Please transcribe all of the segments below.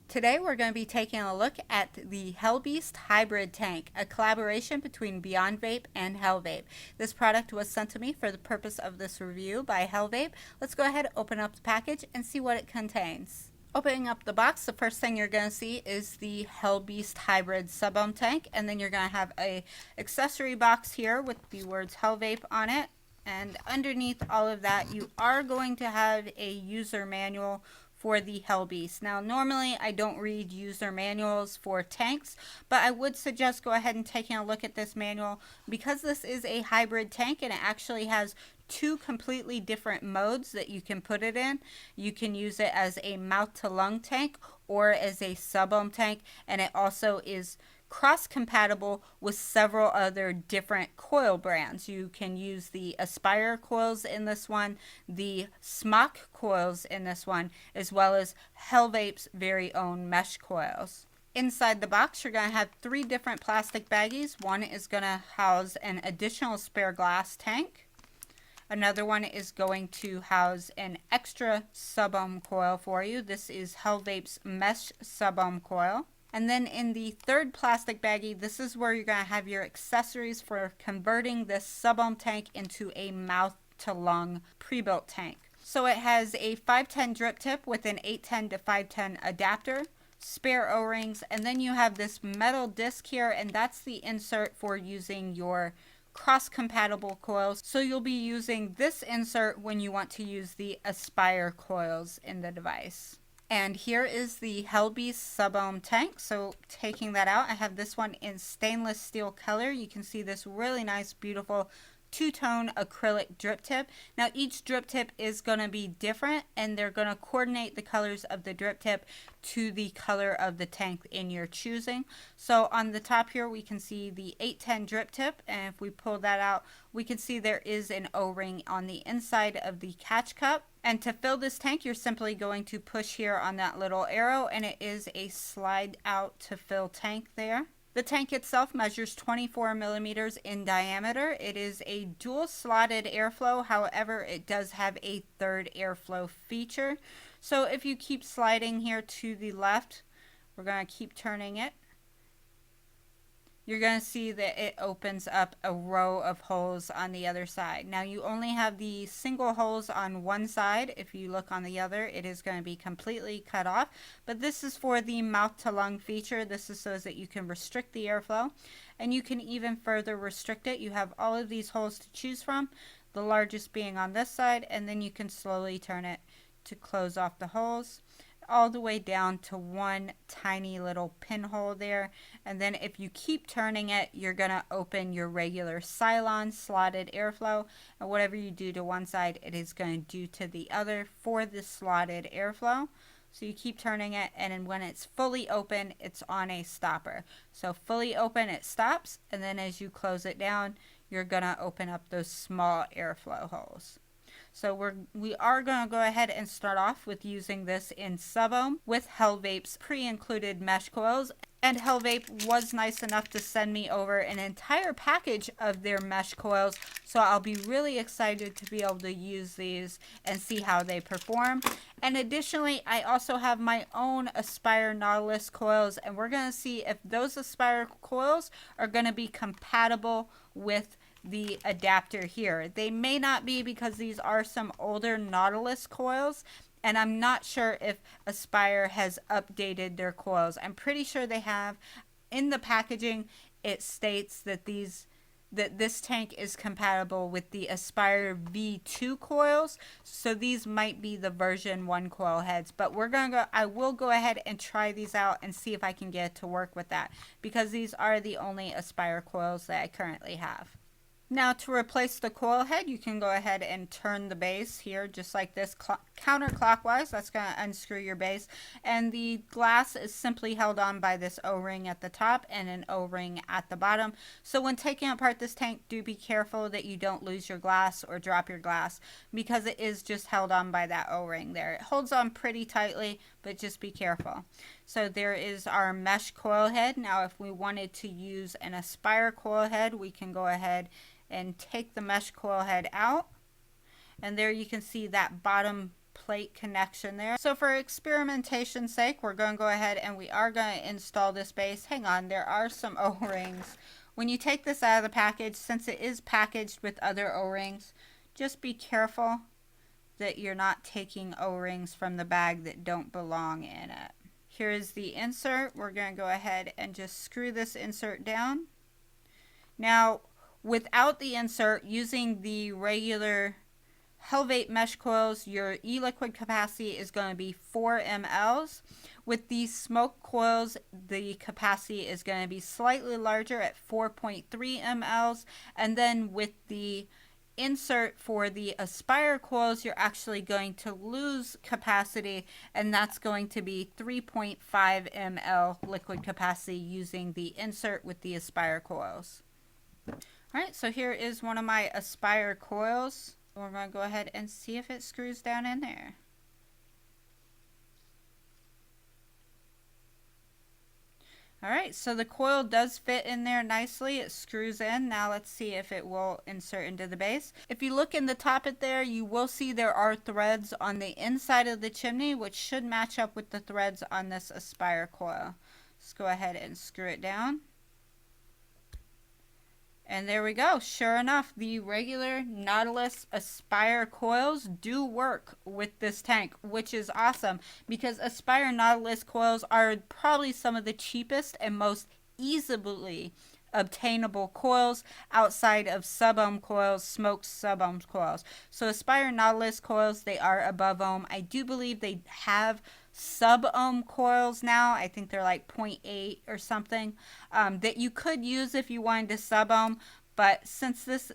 Today we're going to be taking a look at the HellBeast Hybrid Tank, a collaboration between Beyond Vape and HellVape. This product was sent to me for the purpose of this review by HellVape. Let's go ahead and open up the package and see what it contains. Opening up the box, the first thing you're going to see is the HellBeast Hybrid Subohm tank, and then you're going to have a accessory box here with the words HellVape on it. And underneath all of that, you are going to have a user manual for the HellBeast. Now, normally I don't read user manuals for tanks, but I would suggest go ahead and taking a look at this manual because this is a hybrid tank and it actually has two completely different modes that you can put it in. You can use it as a mouth to lung tank or as a Subohm tank, and it also is cross-compatible with several other different coil brands. You can use the Aspire coils in this one, the Smock coils in this one, as well as HellVape's very own mesh coils. Inside the box, you're going to have three different plastic baggies. One is going to house an additional spare glass tank. Another one is going to house an extra Subohm coil for you. This is HellVape's mesh Subohm coil. And then in the third plastic baggie, this is where you're going to have your accessories for converting this Subohm tank into a mouth to lung pre-built tank. So it has a 510 drip tip with an 810 to 510 adapter, spare O-rings, and then you have this metal disc here, and that's the insert for using your cross-compatible coils. So you'll be using this insert when you want to use the Aspire coils in the device. And here is the HellBeast Subohm tank. So taking that out, I have this one in stainless steel color. You can see this really nice, beautiful two-tone acrylic drip tip. Now each drip tip is going to be different and they're going to coordinate the colors of the drip tip to the color of the tank in your choosing. So on the top here we can see the 810 drip tip, and if we pull that out we can see there is an O-ring on the inside of the catch cup. And to fill this tank, you're simply going to push here on that little arrow, and it is a slide out to fill tank there. The tank itself measures 24 millimeters in diameter. It is a dual slotted airflow. However, it does have a third airflow feature. So if you keep sliding here to the left, we're going to keep turning it. You're going to see that it opens up a row of holes on the other side. Now you only have the single holes on one side. If you look on the other, it is going to be completely cut off. But this is for the mouth to lung feature. This is so that you can restrict the airflow, and you can even further restrict it. You have all of these holes to choose from, the largest being on this side, and then you can slowly turn it to close off the holes all the way down to one tiny little pinhole there. And then if you keep turning it, you're going to open your regular Cylon slotted airflow, and whatever you do to one side, it is going to do to the other for the slotted airflow. So you keep turning it, and then when it's fully open, it's on a stopper. So fully open, it stops, and then as you close it down, you're going to open up those small airflow holes. So we are going to go ahead and start off with using this in Subohm with HellVape's pre-included mesh coils. And HellVape was nice enough to send me over an entire package of their mesh coils. So I'll be really excited to be able to use these and see how they perform. And additionally, I also have my own Aspire Nautilus coils, and we're going to see if those Aspire coils are going to be compatible with the adapter here. They may not be because these are some older Nautilus coils, and I'm not sure if Aspire has updated their coils. I'm pretty sure they have. In the packaging it states that this tank is compatible with the Aspire V2 coils, so these might be the version 1 coil heads. But I will go ahead and try these out and see if I can get it to work with that, because these are the only Aspire coils that I currently have. Now to replace the coil head, you can go ahead and turn the base here just like this counterclockwise. That's going to unscrew your base, and the glass is simply held on by this O-ring at the top and an O-ring at the bottom. So when taking apart this tank, do be careful that you don't lose your glass or drop your glass, because it is just held on by that O-ring there. It holds on pretty tightly, but just be careful. So there is our mesh coil head. Now if we wanted to use an Aspire coil head, we can go ahead and take the mesh coil head out, and there you can see that bottom plate connection there. So for experimentation's sake, we're going to go ahead and we are going to install this base. Hang on, there are some O-rings. When you take this out of the package, since it is packaged with other O-rings, just be careful that you're not taking O-rings from the bag that don't belong in it. Here is the insert. We're going to go ahead and just screw this insert down. Now, without the insert, using the regular HellVape mesh coils, your e-liquid capacity is going to be 4 mLs. With these smoke coils, the capacity is going to be slightly larger at 4.3 mLs. And then with the insert for the Aspire coils, you're actually going to lose capacity, and that's going to be 3.5 ml liquid capacity using the insert with the Aspire coils. Alright, so here is one of my Aspire coils. We're going to go ahead and see if it screws down in there. Alright, so the coil does fit in there nicely. It screws in. Now let's see if it will insert into the base. If you look in the top of there, you will see there are threads on the inside of the chimney, which should match up with the threads on this Aspire coil. Let's go ahead and screw it down. And there we go. Sure enough, the regular Nautilus Aspire coils do work with this tank, which is awesome because Aspire Nautilus coils are probably some of the cheapest and most easily obtainable coils outside of Subohm coils, smoked Subohm coils. So Aspire Nautilus coils, they are above ohm. I do believe they have sub-ohm coils now. I think they're like 0.8 or something that you could use if you wanted to sub-ohm. But since this,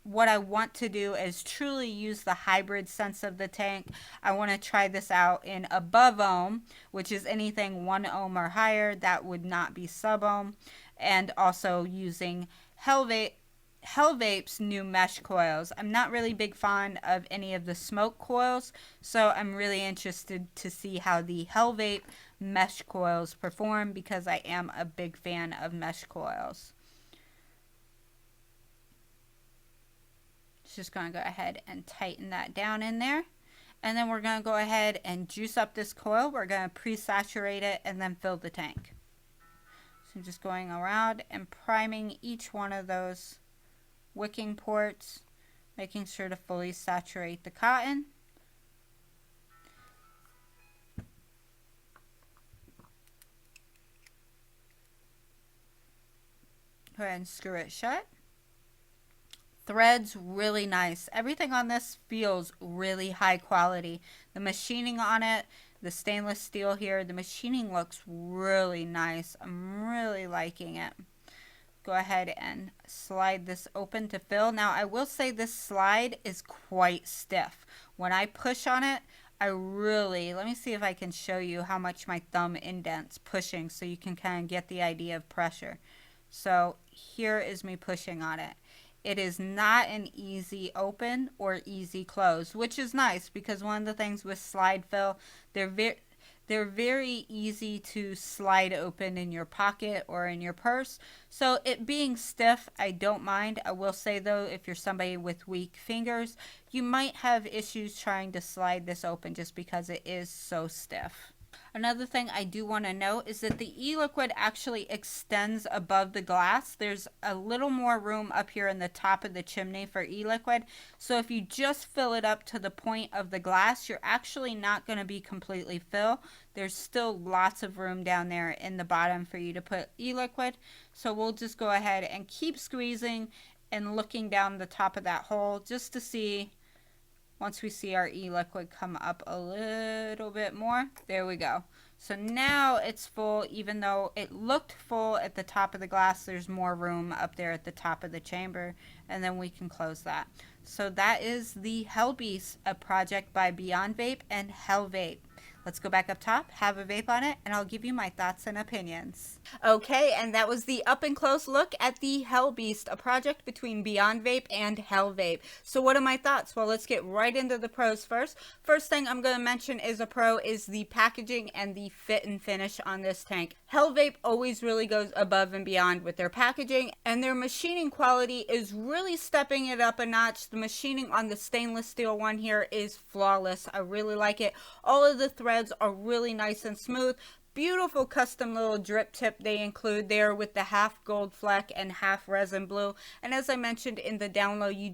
what I want to do is truly use the hybrid sense of the tank, I want to try this out in above ohm, which is anything 1 ohm or higher. That would not be sub-ohm. And also using HellVape's new mesh coils. I'm not really big fan of any of the smoke coils, so I'm really interested to see how the HellVape mesh coils perform because I am a big fan of mesh coils. Just going to go ahead and tighten that down in there. And then we're going to go ahead and juice up this coil. We're going to pre-saturate it and then fill the tank. So I'm just going around and priming each one of those wicking ports, making sure to fully saturate the cotton. Go ahead and screw it shut. Threads really nice. Everything on this feels really high quality. The machining on it, the stainless steel here, the machining looks really nice. I'm really liking it. Go ahead and slide this open to fill. Now I will say this slide is quite stiff. When I push on it, let me see if I can show you how much my thumb indents pushing so you can kind of get the idea of pressure. So here is me pushing on it. It is not an easy open or easy close, which is nice because one of the things with slide fill, they're very easy to slide open in your pocket or in your purse. So it being stiff, I don't mind. I will say though, if you're somebody with weak fingers, you might have issues trying to slide this open just because it is so stiff. Another thing I do want to note is that the e-liquid actually extends above the glass. There's a little more room up here in the top of the chimney for e-liquid. So if you just fill it up to the point of the glass, you're actually not going to be completely full. There's still lots of room down there in the bottom for you to put e-liquid. So we'll just go ahead and keep squeezing and looking down the top of that hole just to see. Once we see our e-liquid come up a little bit more, there we go. So now it's full, even though it looked full at the top of the glass, there's more room up there at the top of the chamber, and then we can close that. So that is the HellBeast, a project by Beyond Vape and HellVape. Let's go back up top, have a vape on it, and I'll give you my thoughts and opinions. Okay, and that was the up and close look at the HellBeast, a project between Beyond Vape and HellVape. So what are my thoughts? Well, let's get right into the pros first. First thing I'm going to mention is a pro is the packaging and the fit and finish on this tank. HellVape always really goes above and beyond with their packaging, and their machining quality is really stepping it up a notch. The machining on the stainless steel one here is flawless. I really like it. All of the threads are really nice and smooth. Beautiful custom little drip tip they include there with the half gold fleck and half resin blue. And as I mentioned in the download, you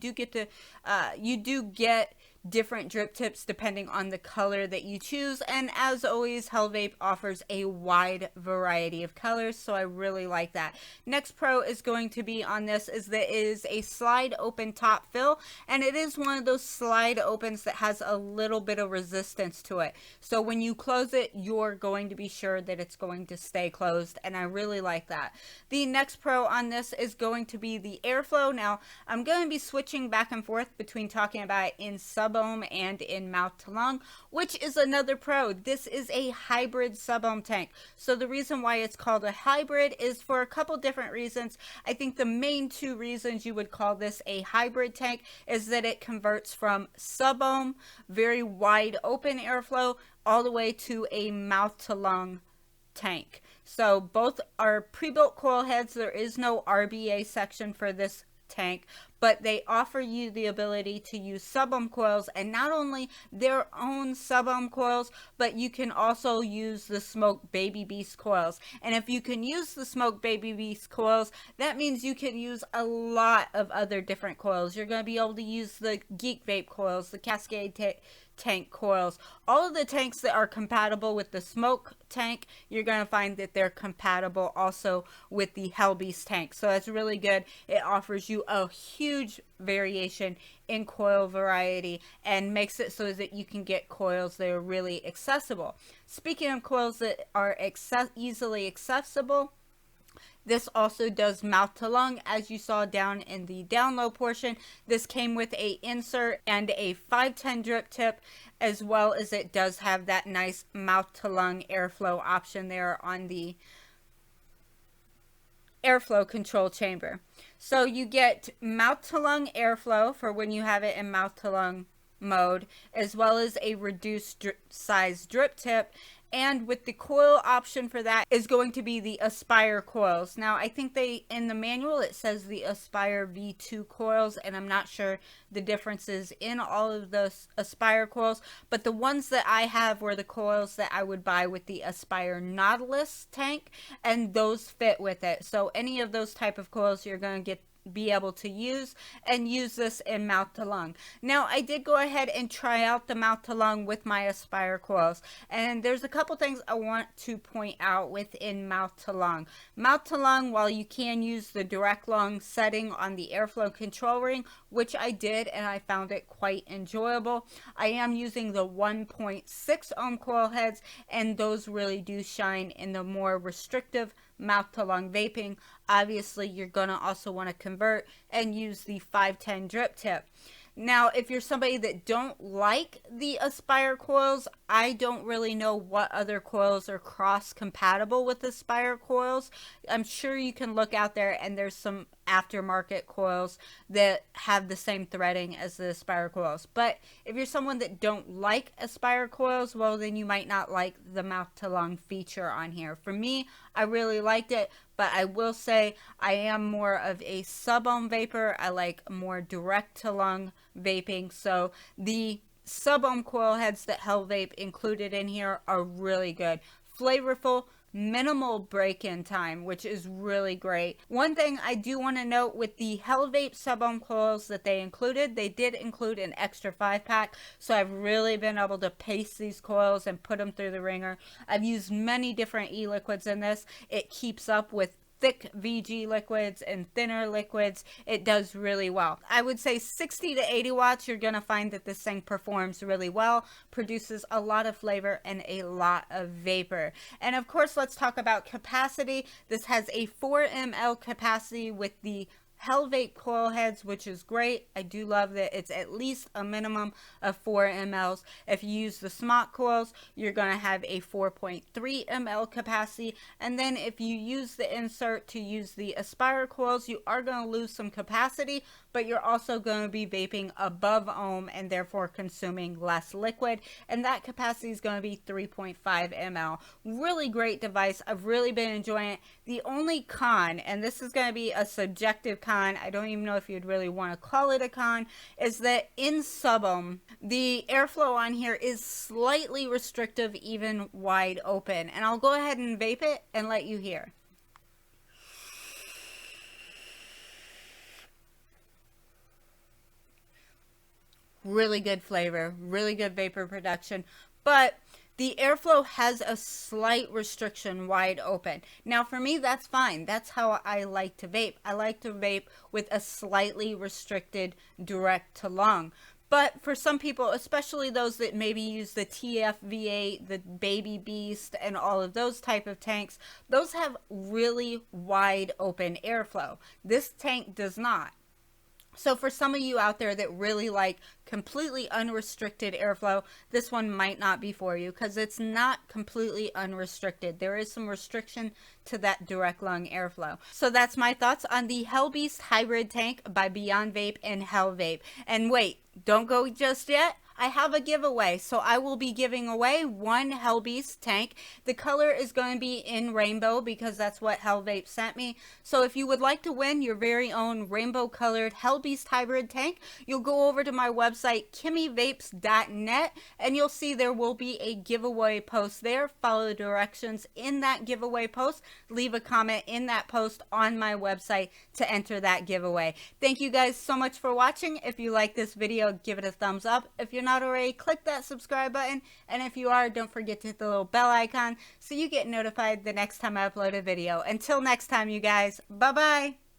do get different drip tips depending on the color that you choose, and as always, HellVape offers a wide variety of colors, so I really like that. Next pro is going to be on this is that it is a slide open top fill, and it is one of those slide opens that has a little bit of resistance to it, so when you close it, you're going to be sure that it's going to stay closed, and I really like that. The next pro on this is going to be the airflow. Now I'm going to be switching back and forth between talking about it in Subohm and in mouth to lung, which is another pro. This is a hybrid Subohm tank. So the reason why it's called a hybrid is for a couple different reasons. I think the main two reasons you would call this a hybrid tank is that it converts from Subohm, very wide open airflow, all the way to a mouth to lung tank. So both are pre-built coil heads. There is no RBA section for this tank, but they offer you the ability to use Subohm coils, and not only their own Subohm coils, but you can also use the Smoke Baby Beast coils. And if you can use the Smoke Baby Beast coils, that means you can use a lot of other different coils. You're going to be able to use the Geek Vape coils, the Cascade tank coils, all of the tanks that are compatible with the smoke tank. You're going to find that they're compatible also with the HellBeast tank, so that's really good. It offers you a huge variation in coil variety and makes it so that you can get coils that are really accessible. Speaking of coils that are easily accessible, this also does mouth to lung, as you saw down in the download portion. This came with a insert and a 510 drip tip, as well as it does have that nice mouth to lung airflow option there on the airflow control chamber. So you get mouth to lung airflow for when you have it in mouth to lung mode, as well as a reduced size drip tip. And with the coil option for that is going to be the Aspire coils. Now, I think in the manual, it says the Aspire V2 coils, and I'm not sure the differences in all of those Aspire coils, but the ones that I have were the coils that I would buy with the Aspire Nautilus tank, and those fit with it. So any of those type of coils you're going to be able to use this in mouth to lung. Now, I did go ahead and try out the mouth to lung with my Aspire coils, and there's a couple things I want to point out within mouth to lung. Mouth to lung, while you can use the direct lung setting on the airflow control ring, which I did, and I found it quite enjoyable, I am using the 1.6 ohm coil heads, and those really do shine in the more restrictive mouth to lung vaping. Obviously, you're gonna also want to convert and use the 510 drip tip. Now, if you're somebody that don't like the Aspire coils, I don't really know what other coils are cross compatible with Aspire coils. I'm sure you can look out there and there's some aftermarket coils that have the same threading as the Aspire coils. But if you're someone that don't like Aspire coils, well, then you might not like the mouth to lung feature on here. For me, I really liked it, but I will say I am more of a Subohm vapor. I like more direct to lung vaping, so the Subohm coil heads that HellVape included in here are really good. Flavorful, minimal break-in time, which is really great. One thing I do want to note with the HellVape Subohm coils that they did include an extra 5-pack, so I've really been able to paste these coils and put them through the ringer. I've used many different e-liquids in this. It keeps up with thick VG liquids and thinner liquids. It does really well. I would say 60 to 80 watts, you're going to find that this thing performs really well, produces a lot of flavor and a lot of vapor. And of course, let's talk about capacity. This has a 4 ml capacity with the HellVape coil heads, which is great. I do love that it's at least a minimum of 4 mLs. If you use the smock coils, you're going to have a 4.3 ml capacity. And then if you use the insert to use the Aspire coils, you are going to lose some capacity, but you're also going to be vaping above ohm and therefore consuming less liquid. And that capacity is going to be 3.5 ml. Really great device. I've really been enjoying it. The only con, and this is going to be a subjective con, I don't even know if you'd really want to call it a con, is that in Subohm, the airflow on here is slightly restrictive, even wide open. And I'll go ahead and vape it and let you hear. Really good flavor, really good vapor production, but the airflow has a slight restriction wide open. Now for me, that's fine. That's how I like to vape. I like to vape with a slightly restricted direct to lung. But for some people, especially those that maybe use the TFV8, the Baby Beast, and all of those type of tanks, those have really wide open airflow. This tank does not. So for some of you out there that really like completely unrestricted airflow, this one might not be for you because it's not completely unrestricted. There is some restriction to that direct lung airflow. So that's my thoughts on the HellBeast hybrid tank by Beyond Vape and HellVape. And wait, don't go just yet. I have a giveaway, so I will be giving away one HellBeast tank. The color is going to be in rainbow because that's what HellVape sent me. So if you would like to win your very own rainbow colored HellBeast hybrid tank, you'll go over to my website kimmyvapes.net and you'll see there will be a giveaway post there. Follow the directions in that giveaway post. Leave a comment in that post on my website to enter that giveaway. Thank you guys so much for watching. If you like this video, give it a thumbs up. If you're not already, click that subscribe button, and if you are, don't forget to hit the little bell icon so you get notified the next time I upload a video. Until next time, you guys, bye bye.